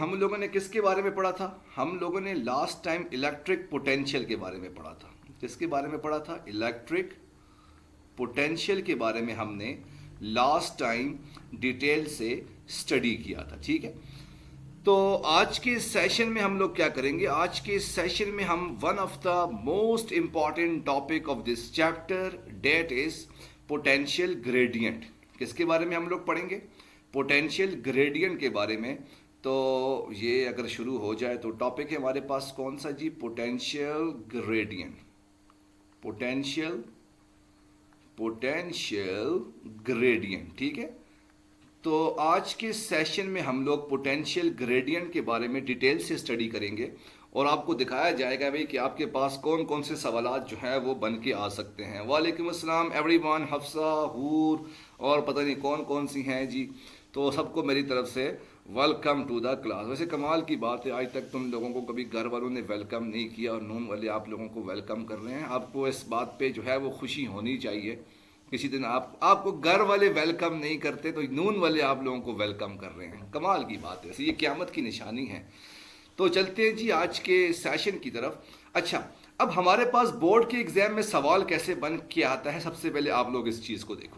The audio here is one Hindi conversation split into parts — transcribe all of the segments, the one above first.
हम लोगों ने किसके बारे में पढ़ा था? हम लोगों ने लास्ट टाइम इलेक्ट्रिक पोटेंशियल के बारे में पढ़ा था। किसके बारे में पढ़ा था? इलेक्ट्रिक पोटेंशियल के बारे में हमने लास्ट टाइम डिटेल से स्टडी किया था, ठीक है। तो आज के सेशन में हम लोग क्या करेंगे? आज के सेशन में हम one of the most important topic of this chapter that is potential gradient. किसके बारे में हम लोग पढ़ेंगे? पोटेंशियल ग्रेडियंट के बारे में। तो ये अगर शुरू हो जाए तो टॉपिक है हमारे पास कौन सा जी? Potential gradient. पोटेंशियल ग्रेडियंट, ठीक है। तो आज के सेशन में हम लोग पोटेंशियल ग्रेडियंट के बारे में डिटेल से स्टडी करेंगे और आपको दिखाया जाएगा भाई कि आपके पास कौन कौन से सवालात जो है वो बन के आ सकते हैं। वालेकुम अस्सलाम एवरीवन, हफ्सा, हूर और पता नहीं कौन कौन सी हैं जी। तो सबको मेरी तरफ से वेलकम टू द क्लास। वैसे कमाल की बात है, आज तक तुम लोगों को कभी घर वालों ने वेलकम नहीं किया और नून वाले आप लोगों को वेलकम कर रहे हैं। आपको इस बात पे जो है वो खुशी होनी चाहिए। किसी दिन आपको घर वाले वेलकम नहीं करते तो नून वाले आप लोगों को वेलकम कर रहे हैं। कमाल की बात है, ये क़यामत की निशानी है। तो चलते हैं जी आज के सेशन की तरफ। अच्छा, अब हमारे पास बोर्ड के एग्जाम में सवाल कैसे बन के आता है, सबसे पहले आप लोग इस चीज़ को देखो।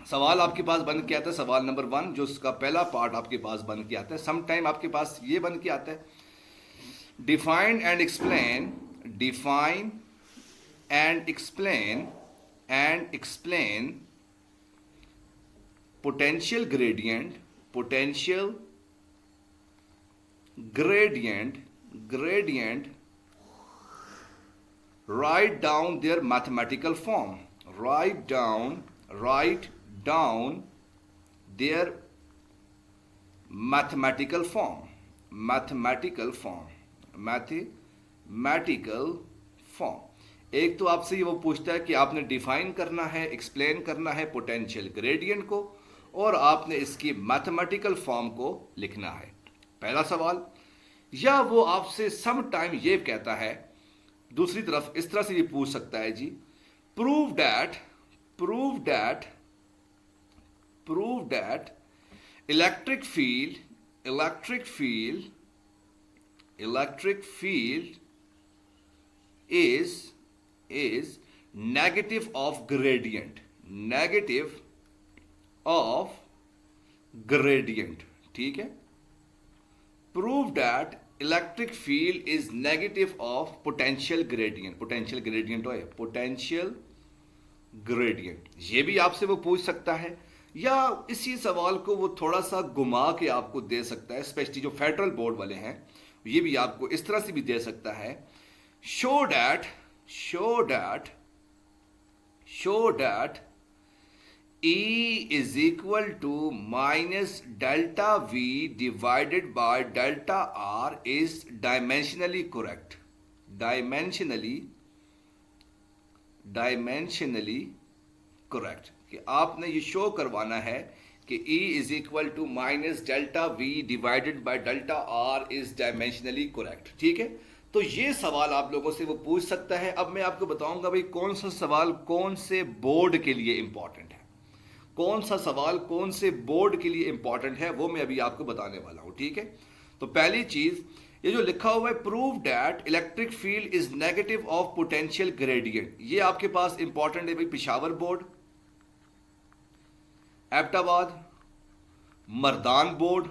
सवाल आपके पास बन के आता है, सवाल नंबर 1 जो उसका पहला पार्ट आपके पास बन के आता है। सम टाइम आपके पास ये बन के आता है, define and explain potential gradient, write down their mathematical form. Write down their mathematical form. एक तो आपसे ये वो पूछता है कि आपने डिफाइन करना है, एक्सप्लेन करना है पोटेंशियल ग्रेडियंट को और आपने इसकी मैथमेटिकल फॉर्म को लिखना है, पहला सवाल। या वो आपसे सम टाइम ये कहता है, दूसरी तरफ इस तरह से ये पूछ सकता है जी, prove that electric field is negative of gradient, ठीक है। Prove that electric field is negative of potential gradient, ये भी आपसे वो पूछ सकता है। या इसी सवाल को वो थोड़ा सा घुमा के आपको दे सकता है, स्पेशली जो फेडरल बोर्ड वाले हैं ये भी आपको इस तरह से भी दे सकता है, show that E is equal to minus delta V divided by delta R is dimensionally correct. Dimensionally correct कि आपने ये शो करवाना है कि E is equal to minus delta V divided by delta R is dimensionally correct, ठीक है। तो ये सवाल आप लोगों से वो पूछ सकता है। अब मैं आपको बताऊंगा भाई कौन सा सवाल कौन से बोर्ड के लिए इंपॉर्टेंट है, कौन सा सवाल कौन से बोर्ड के लिए इंपॉर्टेंट है, वो मैं अभी आपको बताने वाला हूं, ठीक है। तो पहली चीज ये जो लिखा हुआ है, prove that electric field is negative of potential gradient, ये आपके पास इंपॉर्टेंट है भाई। पिशावर बोर्ड, एबटाबाद, मर्दान बोर्ड,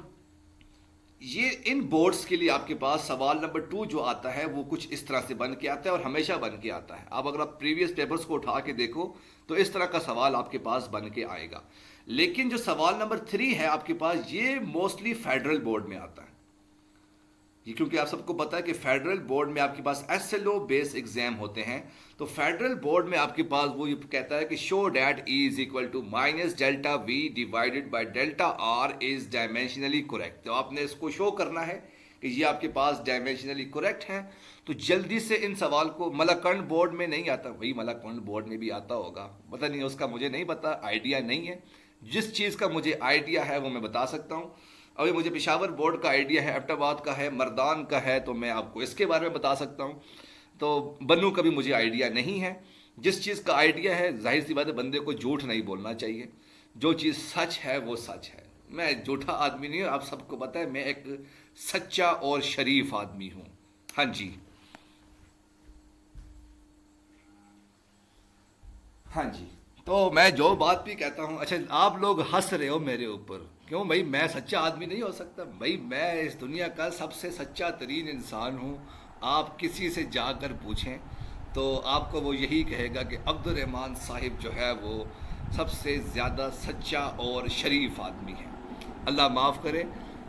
ये इन बोर्ड्स के लिए आपके पास सवाल नंबर 2 जो आता है वो कुछ इस तरह से बन के आता है और हमेशा बन के आता है। अब अगर आप प्रीवियस पेपर्स को उठा के देखो तो इस तरह का सवाल आपके पास बन के आएगा। लेकिन जो सवाल नंबर 3 है आपके पास, ये मोस्टली फेडरल बोर्ड में आता है। ये क्योंकि आप सबको पता है कि फेडरल बोर्ड में आपके पास SLO बेस्ड एग्जाम होते हैं। तो फेडरल बोर्ड में आपके पास वो ये कहता है कि show that E is equal to minus delta V divided by delta R is dimensionally correct. तो आपने इसको शो करना है कि ये आपके पास डायमेंशनली करेक्ट है। तो जल्दी से इन सवाल को, मलाकंड बोर्ड में नहीं आता, वही मलाकंड बोर्ड में भी आता होगा, पता नहीं उसका मुझे नहीं पता, आइडिया नहीं है। जिस चीज़ का मुझे आइडिया है वो मैं बता सकता हूँ। अभी मुझे पेशावर बोर्ड का आइडिया है, एबटाबाद का है, मर्दान का है, तो मैं आपको इसके बारे में बता सकता हूँ। तो बन्नू का भी मुझे आइडिया नहीं है। जिस चीज़ का आइडिया है, जाहिर सी बात है बंदे को झूठ नहीं बोलना चाहिए। जो चीज़ सच है वो सच है, मैं झूठा आदमी नहीं हूँ, आप सबको पता है मैं एक सच्चा और शरीफ आदमी हूँ। हाँ जी। हाँ जी। तो मैं जो बात भी कहता हूँ, अच्छा आप लोग हंस रहे हो मेरे ऊपर, क्यों भाई? मैं सच्चा आदमी नहीं हो सकता भाई? मैं इस दुनिया का सबसे सच्चा तरीन इंसान हूँ। आप किसी से जाकर पूछें तो आपको वो यही कहेगा कि अब्दुल रहमान साहिब जो है वो सबसे ज़्यादा सच्चा और शरीफ आदमी है। अल्लाह माफ़ करे।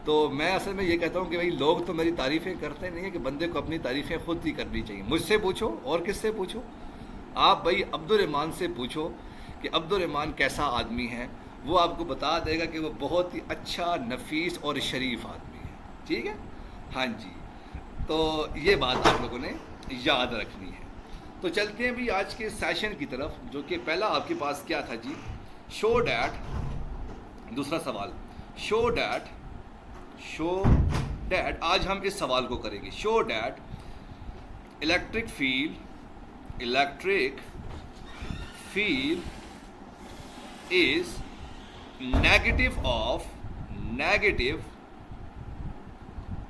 तो मैं असल में ये कहता हूँ कि भाई लोग तो मेरी तारीफ़ें करते नहीं है, कि बंदे को अपनी तारीफ़ें खुद ही करनी चाहिए। मुझसे पूछो और किससे पूछो? आप भाई अब्दुल रहमान से पूछो कि अब्दुल रहमान कैसा आदमी है, वो आपको बता देगा कि वो बहुत ही अच्छा, नफीस और शरीफ आदमी है। ठीक है। हाँ जी। तो ये बात आप लोगों ने याद रखनी है। तो चलते हैं भी आज के सेशन की तरफ, जो कि पहला आपके पास क्या था जी? शो डैट, दूसरा सवाल, शो डैट, शो डैट, आज हम इस सवाल को करेंगे। Show that electric field, electric field is negative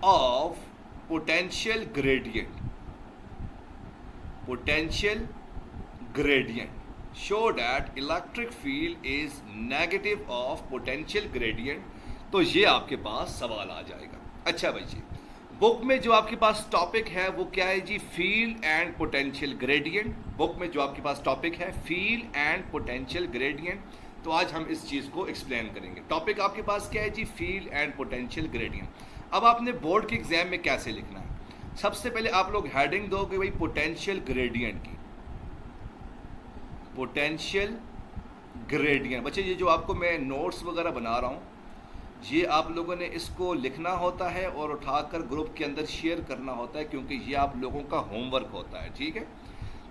of potential gradient, potential gradient. Show that electric field is negative of potential gradient. तो ये आपके पास सवाल आ जाएगा। अच्छा भाई जी, बुक में जो आपके पास टॉपिक है वो क्या है जी? Field and potential gradient. Book में जो आपके पास टॉपिक है फील्ड एंड पोटेंशियल ग्रेडियंट। तो आज हम इस चीज़ को एक्सप्लेन करेंगे। टॉपिक आपके पास क्या है जी? Field and potential gradient. अब आपने बोर्ड के एग्जाम में कैसे लिखना है? सबसे पहले आप लोग हेडिंग दोगे भाई पोटेंशियल ग्रेडियंट की, पोटेंशियल ग्रेडियंट। बच्चे ये जो आपको मैं नोट्स वगैरह बना रहा हूँ, ये आप लोगों ने इसको लिखना होता है और उठाकर ग्रुप के अंदर शेयर करना होता है, क्योंकि ये आप लोगों का होमवर्क होता है। ठीक है।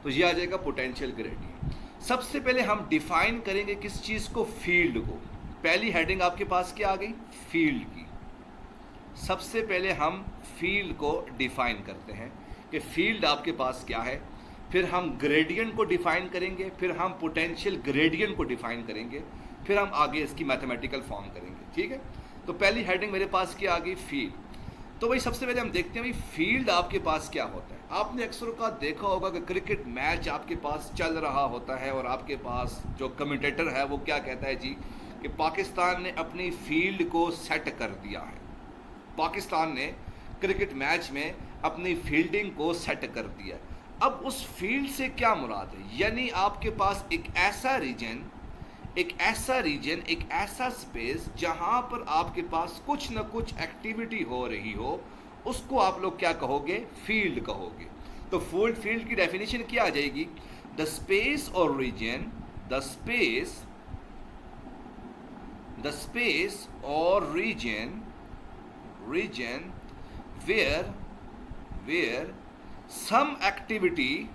तो ये आ जाएगा पोटेंशियल ग्रेडियंट। सबसे पहले हम डिफाइन करेंगे किस चीज़ को? फील्ड को। पहली हेडिंग आपके पास क्या आ गई? फील्ड की। सबसे पहले हम फील्ड को डिफाइन करते हैं कि फील्ड आपके पास क्या है। फिर हम ग्रेडियंट को डिफाइन करेंगे, फिर हम पोटेंशियल ग्रेडियंट को डिफाइन करेंगे, फिर हम आगे इसकी मैथमेटिकल फॉर्म करेंगे। ठीक है। तो पहली हेडिंग मेरे पास क्या आ गई? फील्ड। तो भाई सबसे पहले हम देखते हैं भाई फील्ड आपके पास क्या होता है। आपने अक्सर का देखा होगा कि क्रिकेट मैच आपके पास चल रहा होता है और आपके पास जो कमेंटेटर है वो क्या कहता है जी कि पाकिस्तान ने अपनी फील्ड को सेट कर दिया है। पाकिस्तान ने क्रिकेट मैच में अपनी फील्डिंग को सेट कर दिया। अब उस फील्ड से क्या मुराद है? यानी आपके पास एक ऐसा रीजन, एक ऐसा स्पेस जहां पर आपके पास कुछ ना कुछ एक्टिविटी हो रही हो, उसको आप लोग क्या कहोगे? फील्ड कहोगे। तो फील्ड की डेफिनेशन क्या आ जाएगी? द स्पेस और रीजन, द स्पेस और reason where some activity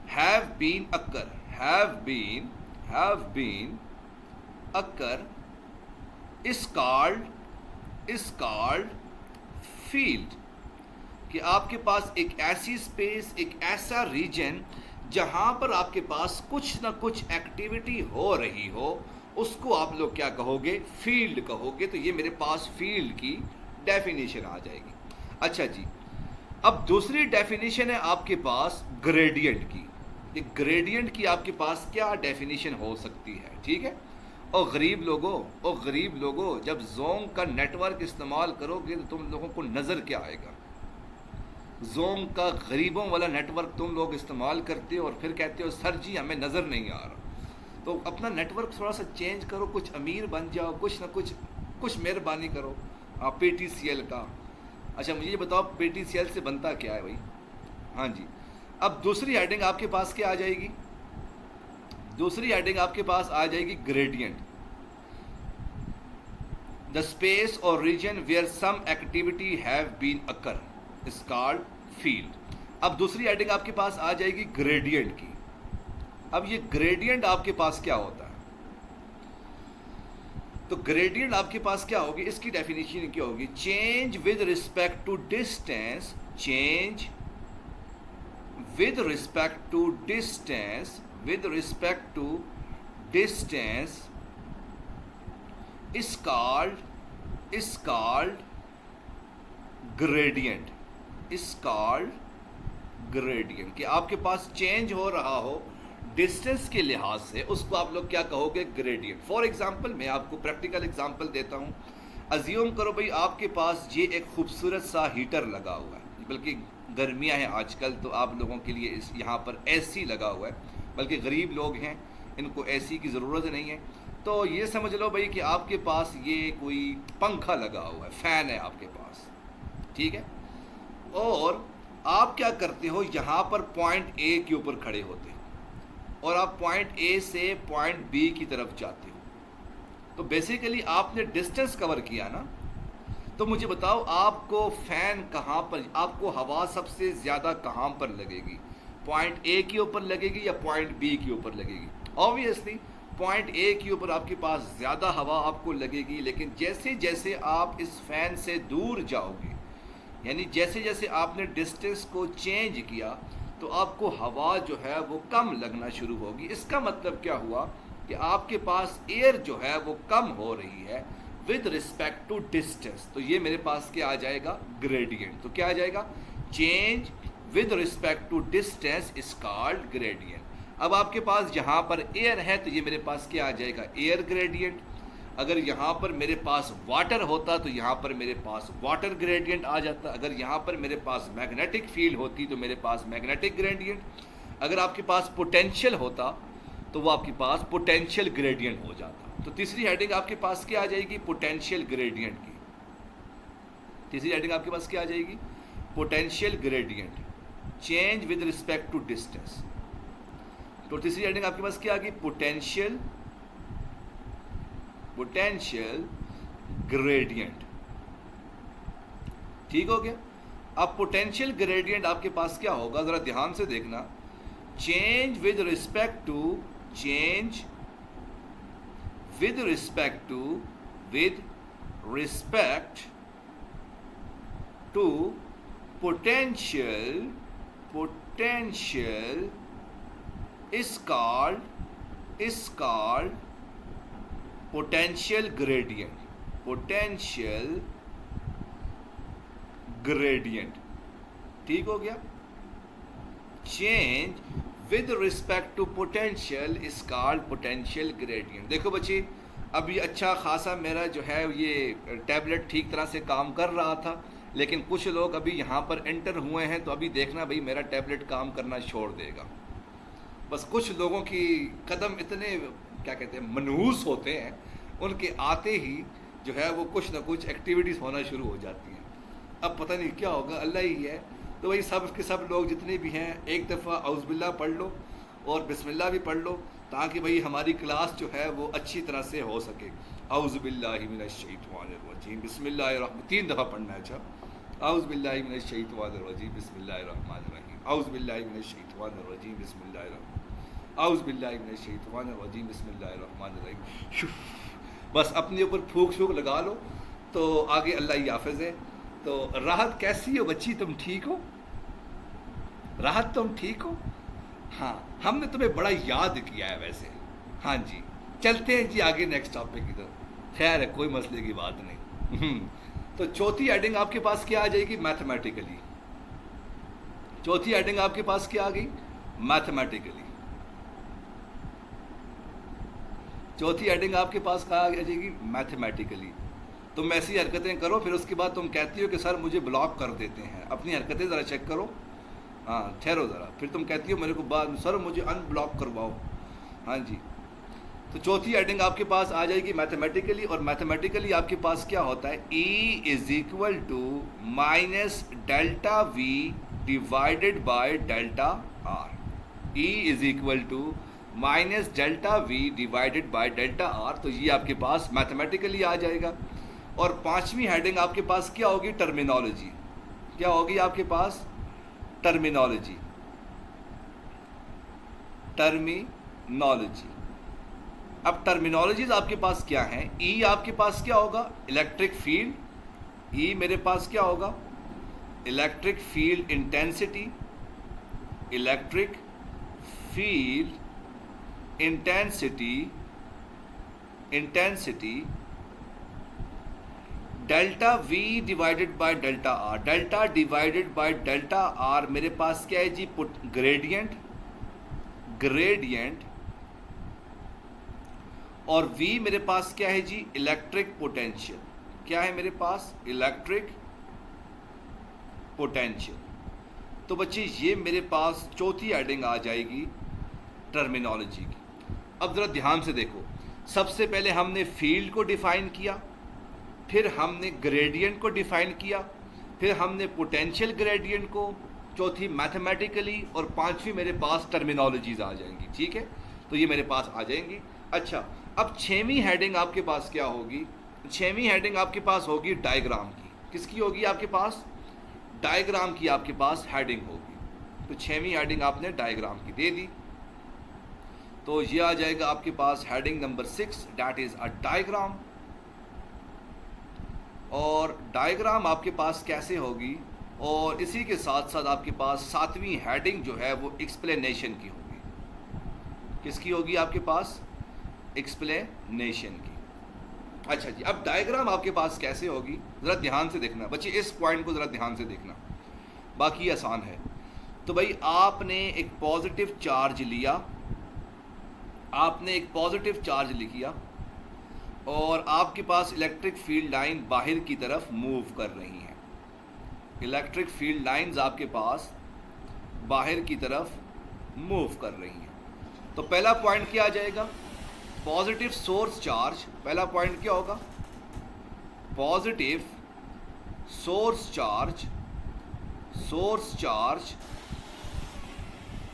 have been occur is called field। कि आपके पास एक ऐसी स्पेस, एक ऐसा रीजन जहां पर आपके पास कुछ ना कुछ एक्टिविटी हो रही हो, उसको आप लोग क्या कहोगे? फील्ड कहोगे। तो ये मेरे पास फील्ड की डेफिनेशन आ जाएगी। अच्छा जी, अब दूसरी डेफिनेशन है आपके पास ग्रेडियंट की। ग्रेडियंट की आपके पास क्या डेफिनेशन हो सकती है? ठीक है। और गरीब लोगों, जब जोंग का नेटवर्क इस्तेमाल करोगे तो तुम लोगों को नज़र क्या आएगा? जोंग का गरीबों वाला नेटवर्क तुम लोग इस्तेमाल करते हो और फिर कहते हो सर जी हमें नज़र नहीं आ रहा। तो अपना नेटवर्क थोड़ा सा चेंज करो, कुछ अमीर बन जाओ, कुछ ना कुछ मेहरबानी करो। आप PTCL का, अच्छा मुझे ये बताओ PTCL से बनता क्या है भाई? हाँ जी। अब दूसरी हेडिंग आपके पास क्या आ जाएगी? दूसरी हेडिंग आपके पास आ जाएगी ग्रेडियंट। द स्पेस और region where some activity have been occur is called field. अब दूसरी हेडिंग आपके पास आ जाएगी ग्रेडियंट की। अब ये ग्रेडियंट आपके पास क्या होता है? तो ग्रेडियंट आपके पास क्या होगी? इसकी डेफिनेशन क्या होगी? Change with respect to distance, change with respect to distance with respect to distance is called gradient, is called gradient। कि आपके पास चेंज हो रहा हो डिस्टेंस के लिहाज से, उसको आप लोग क्या कहोगे? ग्रेडियंट। फॉर एग्जाम्पल मैं आपको प्रैक्टिकल एग्जाम्पल देता हूँ। अज्यूम करो भाई आपके पास ये एक खूबसूरत सा हीटर लगा हुआ है, बल्कि गर्मियाँ हैं आजकल तो आप लोगों के लिए इस यहाँ पर एसी लगा हुआ है, बल्कि गरीब लोग हैं इनको एसी की ज़रूरत नहीं है। तो ये समझ लो भाई कि आपके पास ये कोई पंखा लगा हुआ है, फ़ैन है आपके पास, ठीक है। और आप क्या करते हो, यहाँ पर पॉइंट ए के ऊपर खड़े होते हो और आप पॉइंट ए से पॉइंट बी की तरफ जाते हो। तो बेसिकली आपने डिस्टेंस कवर किया ना। तो मुझे बताओ आपको फ़ैन कहाँ पर, आपको हवा सबसे ज़्यादा कहाँ पर लगेगी? पॉइंट ए के ऊपर लगेगी या पॉइंट बी के ऊपर लगेगी? ऑब्वियसली पॉइंट ए के ऊपर आपके पास ज़्यादा हवा आपको लगेगी। लेकिन जैसे जैसे आप इस फ़ैन से दूर जाओगे, यानी जैसे जैसे आपने डिस्टेंस को चेंज किया, तो आपको हवा जो है वो कम लगना शुरू होगी। इसका मतलब क्या हुआ कि आपके पास एयर जो है वो कम हो रही है विद रिस्पेक्ट टू डिस्टेंस। तो ये मेरे पास क्या आ जाएगा? ग्रेडियंट। तो क्या आ जाएगा? Change with respect to distance is called gradient. अब आपके पास यहाँ पर एयर है तो ये मेरे पास क्या आ जाएगा? Air gradient. अगर यहाँ पर मेरे पास वाटर होता तो यहाँ पर मेरे पास वाटर ग्रेडियंट आ जाता। अगर यहाँ पर मेरे पास मैग्नेटिक फील्ड होती तो मेरे पास मैग्नेटिक ग्रेडियंट। अगर आपके पास पोटेंशियल होता तो वो आपके पास पोटेंशियल ग्रेडियंट हो जाता। तो तीसरी हेडिंग आपके पास क्या आ जाएगी? पोटेंशियल ग्रेडियंट की। तीसरी हेडिंग आपके पास क्या आ जाएगी? Potential gradient, change with respect to distance. तो तीसरी हेडिंग आपके पास क्या आ गई? Potential gradient. ठीक हो गया। अब पोटेंशियल ग्रेडियंट आपके पास क्या होगा, जरा ध्यान से देखना। Change with respect to potential is called potential gradient। ठीक हो गया। Change with respect to potential is called potential gradient. देखो बच्चे, अभी अच्छा खासा मेरा जो है ये टैबलेट ठीक तरह से काम कर रहा था, लेकिन कुछ लोग अभी यहाँ पर एंटर हुए हैं तो अभी देखना भाई मेरा टैबलेट काम करना छोड़ देगा। बस कुछ लोगों की कदम इतने क्या कहते हैं मनहूस होते हैं, उनके आते ही जो है वो कुछ ना कुछ एक्टिविटीज़ होना शुरू हो जाती हैं। अब पता नहीं क्या होगा, अल्लाह ही है। तो वही सब के सब लोग जितने भी हैं एक दफ़ा औज़ुबिल्लाह पढ़ लो और बिस्मिल्लाह भी पढ़ लो, ताकि भाई हमारी क्लास जो है वो अच्छी तरह से हो सके। औज़ुबिल्लाहि मिनश्शैतानिर्रजीम बिस्मिल्लाहिर्रहमानिर्रहीम 3 दफ़ा पढ़ना है। अच्छा, औज़ुबिल्लाहि मिनश्शैतानिर्रजीम बिस्मिल्लाहिर्रहमानिर्रहीम, औज़ुबिल्लाहि मिनश्शैतानिर्रजीम बिस्मिल्लाहिर्रहमानिर्रहीम, औज़ुबिल्लाहि मिनश्शैतानिर्रजीम बिस्मिल्लाहिर्रहमानिर्रहीम। बस अपने ऊपर फूंक शूक लगा लो तो आगे अल्लाह ही हाफ़िज़ है। तो राहत कैसी हो बच्ची, तुम ठीक हो? राहत तुम ठीक हो? हाँ, हमने तुम्हें बड़ा याद किया है वैसे। हाँ जी, चलते हैं जी आगे नेक्स्ट टॉपिक की तरफ। खैर है, कोई मसले की बात नहीं। तो चौथी हेडिंग आपके पास क्या आ जाएगी? मैथमेटिकली। चौथी हेडिंग आपके पास क्या आ गई? मैथमेटिकली। चौथी हेडिंग आपके पास कहाँ आ जाएगी? मैथमेटिकली। तुम ऐसी हरकतें करो, फिर उसके बाद तुम कहती हो कि सर मुझे ब्लॉक कर देते हैं। अपनी हरकतें ज़रा चेक करो। हाँ, ठहरो ज़रा। फिर तुम कहती हो मेरे को बाद सर मुझे अनब्लॉक करवाओ। हाँ जी। तो चौथी हेडिंग आपके पास आ जाएगी मैथमेटिकली। और मैथमेटिकली आपके पास क्या होता है? E is equal to minus delta V divided by delta R. E is equal to minus delta V divided by delta R. तो ये आपके पास मैथमेटिकली आ जाएगा। और पांचवी हेडिंग आपके पास क्या होगी? टर्मिनोलॉजी। क्या होगी आपके पास? टर्मिनोलॉजी। अब टर्मिनोलॉजीज आपके पास क्या हैं? ई आपके पास क्या होगा? Electric field. ई मेरे पास क्या होगा? Electric field intensity, electric field intensity delta V divided by delta R। Delta divided by delta R मेरे पास क्या है जी, ग्रेडियंट, और V मेरे पास क्या है जी, इलेक्ट्रिक पोटेंशियल। क्या है मेरे पास, इलेक्ट्रिक पोटेंशियल। तो बच्चे ये मेरे पास चौथी हेडिंग आ जाएगी टर्मिनोलॉजी की। अब ज़रा ध्यान से देखो, सबसे पहले हमने फील्ड को डिफाइन किया, फिर हमने ग्रेडियंट को डिफाइन किया, फिर हमने पोटेंशियल ग्रेडियंट को, चौथी मैथमेटिकली, और पांचवी मेरे पास टर्मिनोलॉजीज आ जाएंगी। ठीक है, तो ये मेरे पास आ जाएंगी। अच्छा, अब छवीं हेडिंग आपके पास क्या होगी, छवीं हेडिंग आपके पास होगी डायग्राम की। किसकी होगी आपके पास, डायग्राम की आपके पास हेडिंग होगी। तो छवीं हेडिंग आपने डायग्राम की दे दी, तो ये आ जाएगा आपके पास heading number 6, that is a diagram. और डायग्राम आपके पास कैसे होगी, और इसी के साथ साथ आपके पास सातवीं हेडिंग जो है वो एक्सप्लेनेशन की होगी। किसकी होगी आपके पास, एक्सप्लेनेशन की। अच्छा जी, अब डायग्राम आपके पास कैसे होगी, ज़रा ध्यान से देखना बच्चे, इस पॉइंट को ज़रा ध्यान से देखना, बाकी आसान है। तो भाई आपने एक पॉजिटिव चार्ज लिया, आपने एक पॉजिटिव चार्ज लिखिया, और आपके पास इलेक्ट्रिक फील्ड लाइन बाहर की तरफ मूव कर रही हैं। इलेक्ट्रिक फील्ड लाइंस आपके पास बाहर की तरफ मूव कर रही हैं। तो पहला पॉइंट क्या आ जाएगा, पॉजिटिव सोर्स चार्ज। पहला पॉइंट क्या होगा, positive source charge,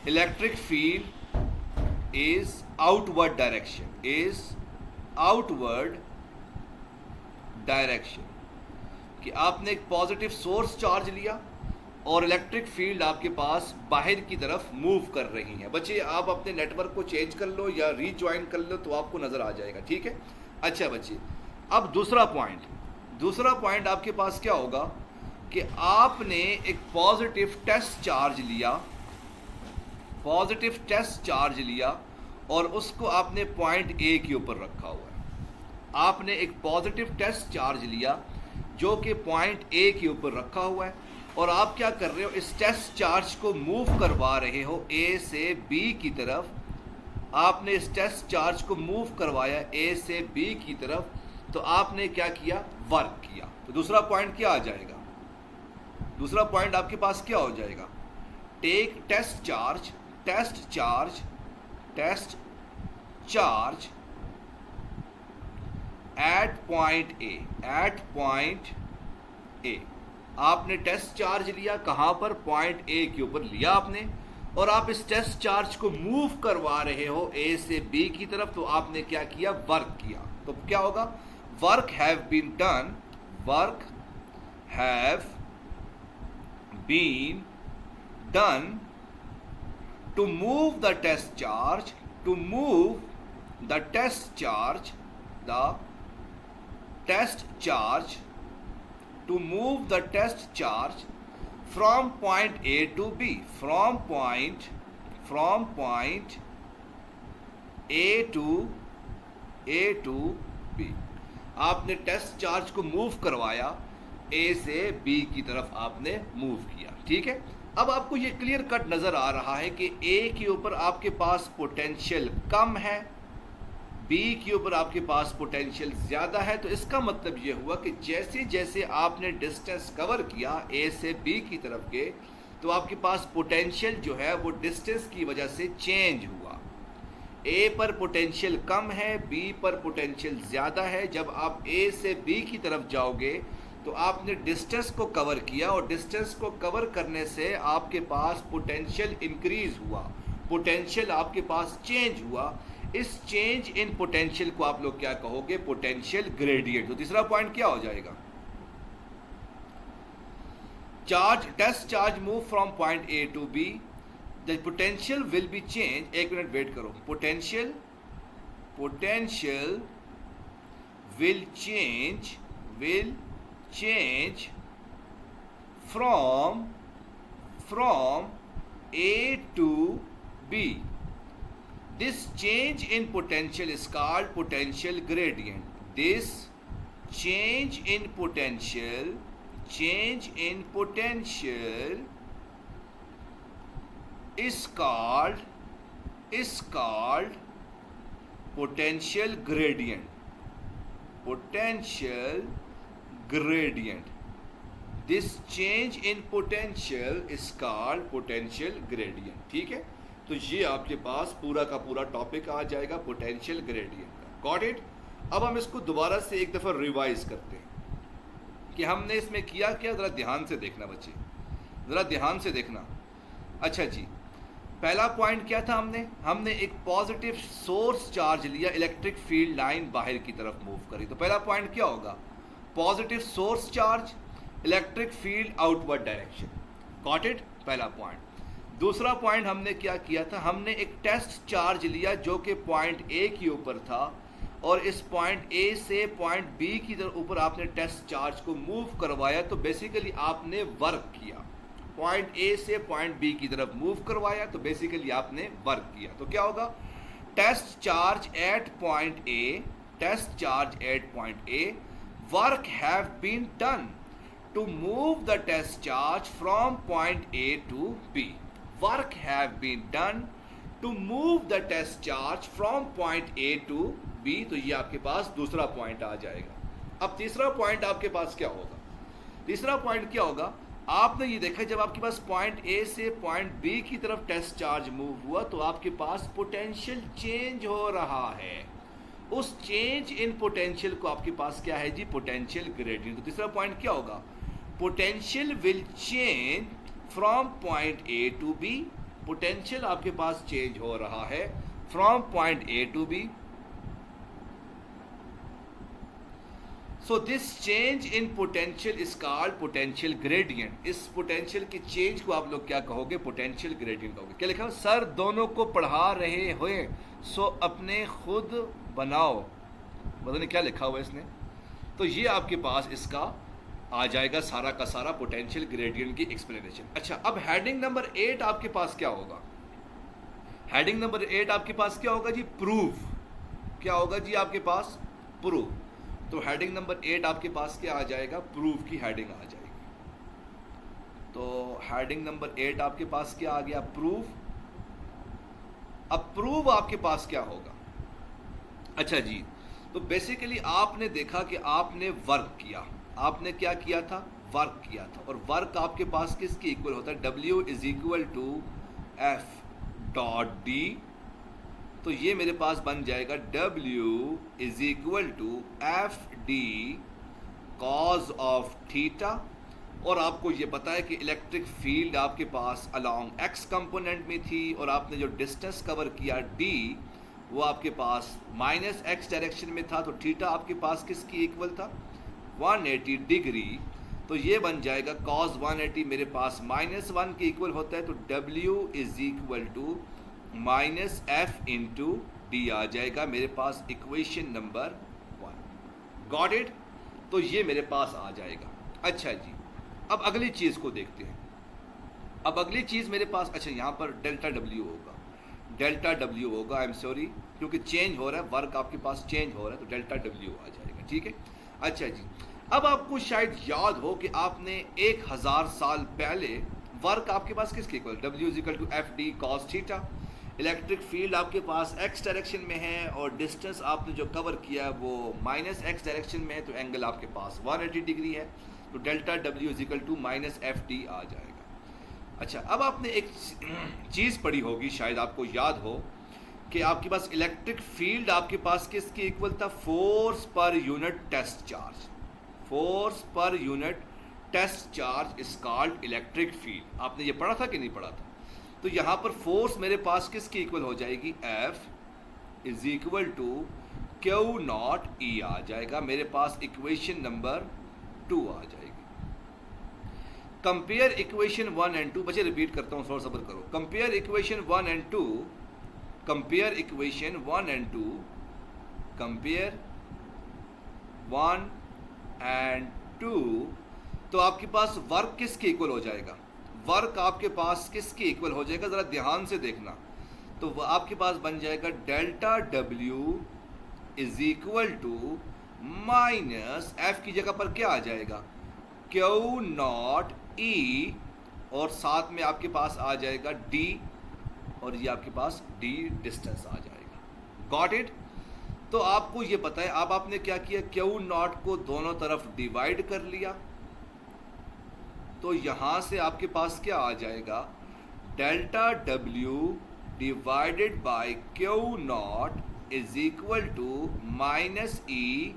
electric field is outward direction, कि आपने एक पॉजिटिव सोर्स चार्ज लिया और इलेक्ट्रिक फील्ड आपके पास बाहर की तरफ मूव कर रही है। बच्चे आप अपने नेटवर्क को चेंज कर लो या रीज्वाइन कर लो तो आपको नजर आ जाएगा। ठीक है, अच्छा बच्चे, अब दूसरा पॉइंट आपके पास क्या होगा कि आपने एक पॉजिटिव टेस्ट चार्ज लिया और उसको आपने पॉइंट ए के ऊपर रखा हुआ है। आपने एक पॉजिटिव टेस्ट चार्ज लिया जो कि पॉइंट ए के ऊपर रखा हुआ है, और आप क्या कर रहे हो, इस टेस्ट चार्ज को मूव करवा रहे हो ए से बी की तरफ। आपने इस टेस्ट चार्ज को मूव करवाया ए से बी की तरफ, तो आपने क्या किया, वर्क किया। तो दूसरा पॉइंट क्या आ जाएगा, दूसरा पॉइंट आपके पास क्या हो जाएगा, take test charge at point A. आपने टेस्ट चार्ज लिया कहां पर, पॉइंट ए के ऊपर लिया आपने, और आप इस टेस्ट चार्ज को मूव करवा रहे हो ए से बी की तरफ। तो आपने क्या किया, वर्क किया। तो क्या होगा, work have been done to move the test charge from point A to B, from point A to B। आपने टेस्ट चार्ज को मूव करवाया, ए से बी की तरफ आपने मूव किया। ठीक है, अब आपको ये क्लियर कट नजर आ रहा है कि ए के ऊपर आपके पास पोटेंशियल कम है, बी के ऊपर आपके पास पोटेंशियल ज्यादा है। तो इसका मतलब ये हुआ कि जैसे जैसे आपने डिस्टेंस कवर किया ए से बी की तरफ के, तो आपके पास पोटेंशियल जो है वो डिस्टेंस की वजह से चेंज हुआ। ए पर पोटेंशियल कम है, बी पर पोटेंशियल ज्यादा है। जब आप ए से बी की तरफ जाओगे तो आपने डिस्टेंस को कवर किया, और डिस्टेंस को कवर करने से आपके पास पोटेंशियल इंक्रीज हुआ, पोटेंशियल आपके पास चेंज हुआ। इस चेंज इन पोटेंशियल को आप लोग क्या कहोगे, पोटेंशियल ग्रेडियंट। तो तीसरा पॉइंट क्या हो जाएगा, test charge move from point A to B, the potential will be change. एक मिनट वेट करो, potential will change from A to B, this change in potential is called potential gradient. This change in potential is called potential gradient. This change in potential is called potential gradient. ठीक है, तो ये आपके पास पूरा का पूरा टॉपिक आ जाएगा पोटेंशियल ग्रेडियंट का. Got it. अब हम इसको दोबारा से एक दफ़ा रिवाइज करते हैं कि हमने इसमें किया क्या. ज़रा ध्यान से देखना बच्चे, ज़रा ध्यान से देखना. अच्छा जी, पहला पॉइंट क्या था. हमने एक पॉजिटिव सोर्स चार्ज लिया, इलेक्ट्रिक फील्ड लाइन बाहर की तरफ मूव करी. तो पहला पॉइंट क्या होगा, positive source charge, electric field outward direction. Got it, पहला पॉइंट. दूसरा पॉइंट हमने क्या किया था, हमने एक टेस्ट चार्ज लिया जो कि पॉइंट ए के ऊपर था, और इस पॉइंट ए से पॉइंट बी की तरफ ऊपर आपने टेस्ट चार्ज को मूव करवाया. तो बेसिकली आपने वर्क किया. पॉइंट ए से पॉइंट बी की तरफ मूव करवाया, तो बेसिकली आपने वर्क किया. तो क्या होगा, test charge at point A, work have been done to move the test charge from point A to B. Work have been done to move the test charge from point A to B. तो ये आपके पास दूसरा पॉइंट आ जाएगा. अब तीसरा पॉइंट आपके पास क्या होगा, तीसरा पॉइंट क्या होगा, आपने ये देखा जब आपके पास पॉइंट ए से पॉइंट बी की तरफ टेस्ट चार्ज मूव हुआ तो आपके पास पोटेंशियल चेंज हो रहा है. उस चेंज इन पोटेंशियल को आपके पास क्या है जी, पोटेंशियल ग्रेडियंट. तो तीसरा पॉइंट क्या होगा, potential will change from point A to B. Potential आपके पास चेंज हो रहा है from point A to B. So this change in potential is called potential gradient. इस पोटेंशियल की चेंज को आप लोग क्या कहोगे, पोटेंशियल ग्रेडियंट कहोगे. क्या लिखा है, सर दोनों को पढ़ा रहे हुए सो अपने खुद बनाओ. पता नहीं क्या लिखा हुआ है इसने. तो ये आपके पास इसका आ जाएगा सारा का सारा पोटेंशियल ग्रेडियंट की एक्सप्लेनेशन. अच्छा, अब हेडिंग नंबर 8 आपके पास क्या होगा, हेडिंग नंबर 8 आपके पास क्या होगा जी, प्रूफ. क्या होगा जी आपके पास, प्रूफ. तो हेडिंग नंबर 8 आपके पास क्या आ जाएगा, प्रूफ की हेडिंग आ जाएगी. तो हेडिंग नंबर 8 आपके पास क्या आ गया, प्रूफ. अब प्रूफ आपके पास क्या होगा. अच्छा जी, तो बेसिकली आपने देखा कि आपने वर्क किया. आपने क्या किया था, वर्क किया था. और वर्क आपके पास किसके इक्वल होता है, W is equal to F dot D. तो ये मेरे पास बन जाएगा W is equal to F D cos of theta. और आपको ये पता है कि इलेक्ट्रिक फील्ड आपके पास अलॉन्ग एक्स कंपोनेंट में थी, और आपने जो डिस्टेंस कवर किया D वो आपके पास माइनस एक्स डायरेक्शन में था. तो थीटा आपके पास किसकी इक्वल था, 180 डिग्री. तो ये बन जाएगा cos 180 मेरे पास -1 के इक्वल होता है. तो W is equal to minus F into D आ जाएगा मेरे पास इक्वेशन नंबर 1. Got it. तो ये मेरे पास आ जाएगा. अच्छा जी, अब अगली चीज़ को देखते हैं. अब अगली चीज़ मेरे पास, अच्छा यहाँ पर डेल्टा W होगा, डेल्टा W होगा. आई एम सॉरी, क्योंकि चेंज हो रहा है, वर्क आपके पास चेंज हो रहा है, तो डेल्टा W आ जाएगा. ठीक है. अच्छा जी, अब आपको शायद याद हो कि आपने 1000 साल पहले वर्क आपके पास किसके equal, W is equal to F D cos theta. Electric field आपके पास एक्स डायरेक्शन में है, और डिस्टेंस आपने जो कवर किया है वो माइनस एक्स डायरेक्शन में है. तो एंगल आपके पास 180 डिग्री है. तो delta W is equal to minus F D आ जाएगा. अच्छा, अब आपने एक चीज़ पढ़ी होगी, शायद आपको याद हो कि आपके पास इलेक्ट्रिक फील्ड आपके पास किसके इक्वल था, फोर्स पर यूनिट टेस्ट चार्ज. फोर्स पर unit test charge is called electric field. आपने ये पढ़ा था कि नहीं पढ़ा था. तो यहाँ पर फोर्स मेरे पास किसकी इक्वल हो जाएगी, F is equal to Q naught E आ जाएगा मेरे पास. इक्वेशन नंबर 2 आ जाएगी. Compare equation 1 and 2. बच्चे रिपीट करता हूँ, थोड़ा सब्र करो. Compare equation 1 and 2, compare equation 1 and 2, compare 1 and 2. तो आपके पास वर्क किसके इक्वल हो जाएगा, वर्क आपके पास किसके इक्वल हो जाएगा, ज़रा ध्यान से देखना. तो वह आपके पास बन जाएगा delta W is equal to minus F की जगह पर क्या आ जाएगा, क्यू नॉट ई, और साथ में आपके पास आ जाएगा डी, और ये आपके पास डी डिस्टेंस आ जाएगा। Got it. तो आपको ये पता है, अब आपने क्या किया, क्यू नॉट को दोनों तरफ डिवाइड कर लिया, तो यहां से आपके पास क्या आ जाएगा, delta W divided by Q naught is equal to minus E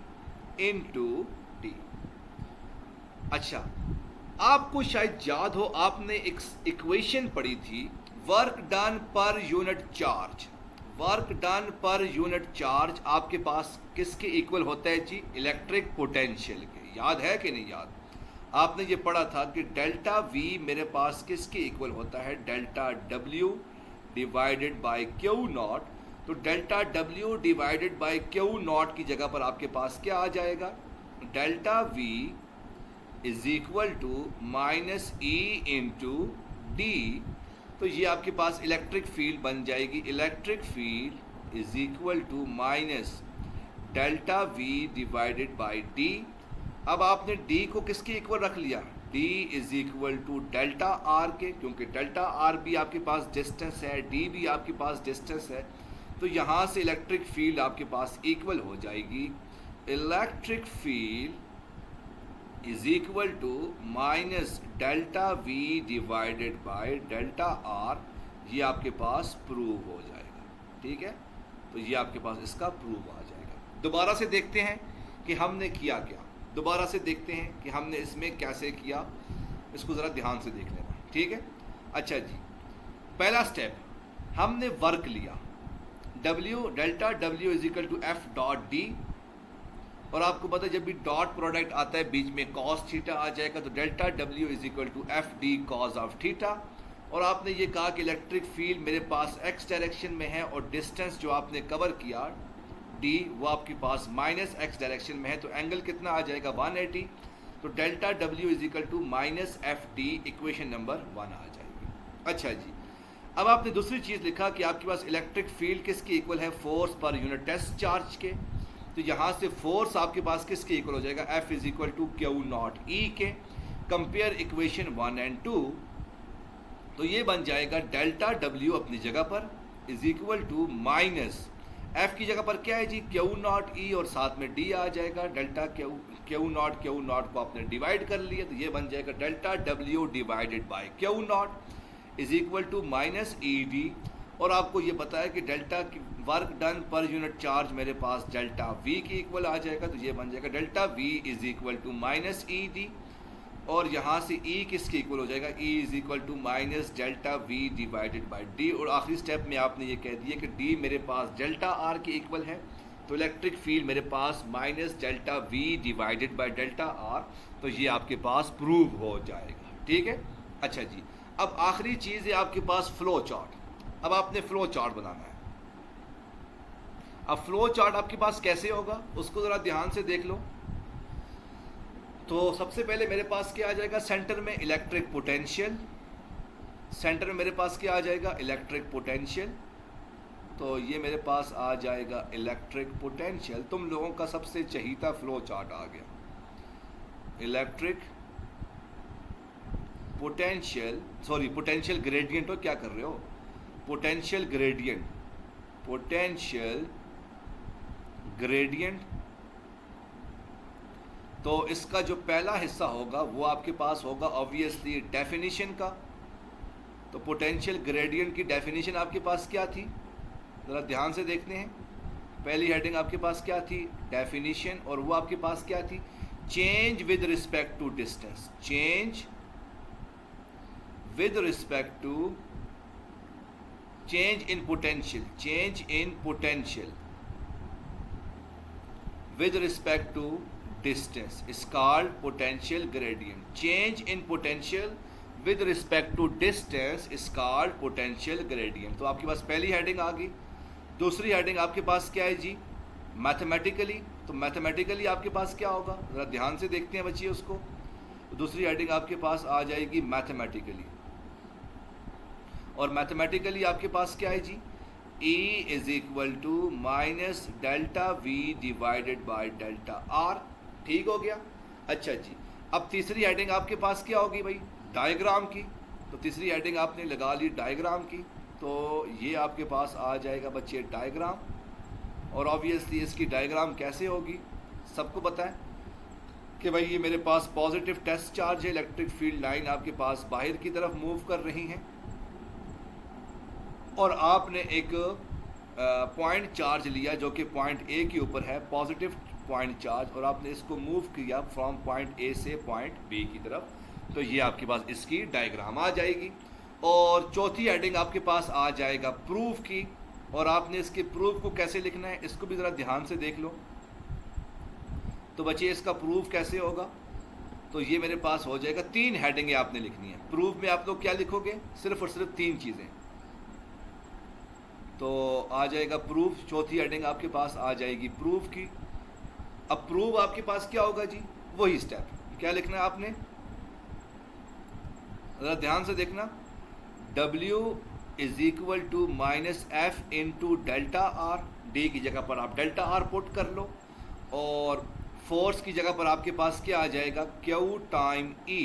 into D. अच्छा, आपको शायद याद हो, आपने एक इक्वेशन पढ़ी थी, वर्क डन पर यूनिट चार्ज। वर्क डन पर यूनिट चार्ज आपके पास किसके इक्वल होता है जी, इलेक्ट्रिक पोटेंशियल के। याद है कि नहीं याद? आपने ये पढ़ा था कि डेल्टा वी मेरे पास किसके इक्वल होता है, delta W divided by Q naught. तो delta W divided by Q naught की जगह पर आपके पास क्या आ जाएगा, delta V is equal to minus E into D. तो ये आपके पास इलेक्ट्रिक फील्ड बन जाएगी, electric field is equal to minus delta V divided by D. अब आपने डी को किसके इक्वल रख लिया, D is equal to delta R के, क्योंकि डेल्टा आर भी आपके पास डिस्टेंस है, डी भी आपके पास डिस्टेंस है। तो यहाँ से इलेक्ट्रिक फील्ड आपके पास इक्वल हो जाएगी, electric field is equal to minus delta V divided by delta R. ये आपके पास प्रूव हो जाएगा, ठीक है। तो ये आपके पास इसका प्रूव आ जाएगा। दोबारा से देखते हैं कि हमने किया क्या, दोबारा से देखते हैं कि हमने इसमें कैसे किया, इसको ज़रा ध्यान से देख लेना, ठीक है। अच्छा जी, पहला स्टेप, हमने वर्क लिया, W delta W is equal to F dot D, और आपको पता है जब भी डॉट प्रोडक्ट आता है बीच में कॉस थीटा आ जाएगा, तो delta W is equal to F D cos of theta. और आपने ये कहा कि इलेक्ट्रिक फील्ड मेरे पास x डायरेक्शन में है, और डिस्टेंस जो आपने कवर किया d वो आपके पास माइनस x डायरेक्शन में है, तो एंगल कितना आ जाएगा 180। तो delta W is equal to minus F D, equation number 1 आ जाएगी। अच्छा जी, अब आपने दूसरी चीज़ लिखा कि आपके पास इलेक्ट्रिक फील्ड किसके इक्वल है, फोर्स पर यूनिट टेस्ट चार्ज के। तो यहाँ से फोर्स आपके पास किसके इक्वल हो जाएगा, F is equal to Q naught E के। कंपेयर इक्वेशन 1 एंड 2, तो ये बन जाएगा डेल्टा W अपनी जगह पर is equal to minus F की जगह पर क्या है जी, क्यू नॉट ई, और साथ में D आ जाएगा, डेल्टा क्यू नॉट को आपने डिवाइड कर लिया, तो ये बन जाएगा delta W divided by Q naught is equal to minus E D. और आपको ये पता है कि डेल्टा वर्क डन पर यूनिट चार्ज मेरे पास डेल्टा वी की इक्वल आ जाएगा, तो ये बन जाएगा delta V is equal to minus E D. और यहाँ से ई किसके इक्वल हो जाएगा, E is equal to minus delta V divided by D. और आखिरी स्टेप में आपने ये कह दिया कि डी मेरे पास डेल्टा आर के इक्वल है, तो इलेक्ट्रिक फील्ड मेरे पास minus delta V divided by delta R. तो ये आपके पास प्रूव हो जाएगा, ठीक है। अच्छा जी, अब आखिरी चीज़ है आपके पास फ्लो चार्ट। अब आपने फ्लो चार्ट बनाना है। अब फ्लो चार्ट आपके पास कैसे होगा, उसको ज़रा ध्यान से देख लो। तो सबसे पहले मेरे पास क्या आ जाएगा, सेंटर में इलेक्ट्रिक पोटेंशियल, सेंटर में मेरे पास क्या आ जाएगा, इलेक्ट्रिक पोटेंशियल। तो ये मेरे पास आ जाएगा इलेक्ट्रिक पोटेंशियल। तुम लोगों का सबसे चहीता फ्लो चार्ट आ गया, electric potential, sorry potential gradient. हो क्या कर रहे हो, पोटेंशियल ग्रेडियंट, पोटेंशियल ग्रेडियंट। तो इसका जो पहला हिस्सा होगा वो आपके पास होगा ऑब्वियसली डेफिनेशन का। तो पोटेंशियल ग्रेडियंट की डेफिनेशन आपके पास क्या थी, ज़रा ध्यान से देखते हैं। पहली हेडिंग आपके पास क्या थी, डेफिनेशन, और वो आपके पास क्या थी, change with respect to distance, change with respect to, change in potential, change in potential with respect to distance is called potential gradient. Change in potential with respect to distance is called potential gradient. तो आपके पास पहली हेडिंग आ गई। दूसरी हेडिंग आपके पास क्या है जी, मैथमेटिकली। तो मैथमेटिकली आपके पास क्या होगा, ज़रा ध्यान से देखते हैं बच्चिए उसको। तो दूसरी हेडिंग आपके पास आ जाएगी मैथमेटिकली, और मैथमेटिकली आपके पास क्या है जी, E is equal to minus delta V divided by delta R। ठीक हो गया। अच्छा जी, अब तीसरी हेडिंग आपके पास क्या होगी भाई? डायग्राम की। तो तीसरी हेडिंग आपने लगा ली डायग्राम की, तो ये आपके पास आ जाएगा बच्चे डायग्राम। और ऑब्वियसली इसकी डायग्राम कैसे होगी, सबको पता है कि भाई ये मेरे पास पॉजिटिव टेस्ट चार्ज है, इलेक्ट्रिक फील्ड लाइन आपके पास बाहर की तरफ मूव कर रही हैं, और आपने एक पॉइंट चार्ज लिया जो कि पॉइंट ए के ऊपर है, पॉजिटिव पॉइंट चार्ज, और आपने इसको मूव किया फ्रॉम पॉइंट ए से पॉइंट बी की तरफ। तो ये आपके पास इसकी डायग्राम आ जाएगी। और चौथी हेडिंग आपके पास आ जाएगा प्रूफ की, और आपने इसके प्रूफ को कैसे लिखना है इसको भी ज़रा ध्यान से देख लो। तो बच्चे इसका प्रूफ कैसे होगा, तो ये मेरे पास हो जाएगा, 3 हेडिंगें आपने लिखनी है। प्रूफ में आप लोग क्या लिखोगे? सिर्फ और सिर्फ 3 चीज़ें। तो आ जाएगा प्रूफ, चौथी हेडिंग आपके पास आ जाएगी प्रूफ की। अब प्रूफ आपके पास क्या होगा जी? वही स्टेप, क्या लिखना है आपने, ज़रा ध्यान से देखना। W is equal to minus F into delta R. D की जगह पर आप डेल्टा आर पुट कर लो, और फोर्स की जगह पर आपके पास क्या आ जाएगा? Q time E।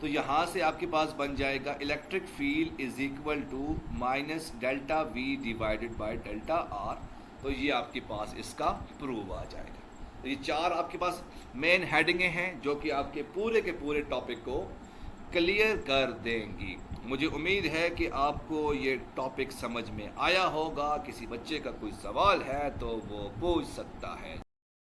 तो यहाँ से आपके पास बन जाएगा electric field is equal to minus delta V divided by delta R। तो ये आपके पास इसका प्रूफ आ जाएगा। तो ये 4 आपके पास मेन हेडिंगें हैं जो कि आपके पूरे के पूरे टॉपिक को क्लियर कर देंगी। मुझे उम्मीद है कि आपको ये टॉपिक समझ में आया होगा। किसी बच्चे का कोई सवाल है तो वो पूछ सकता है।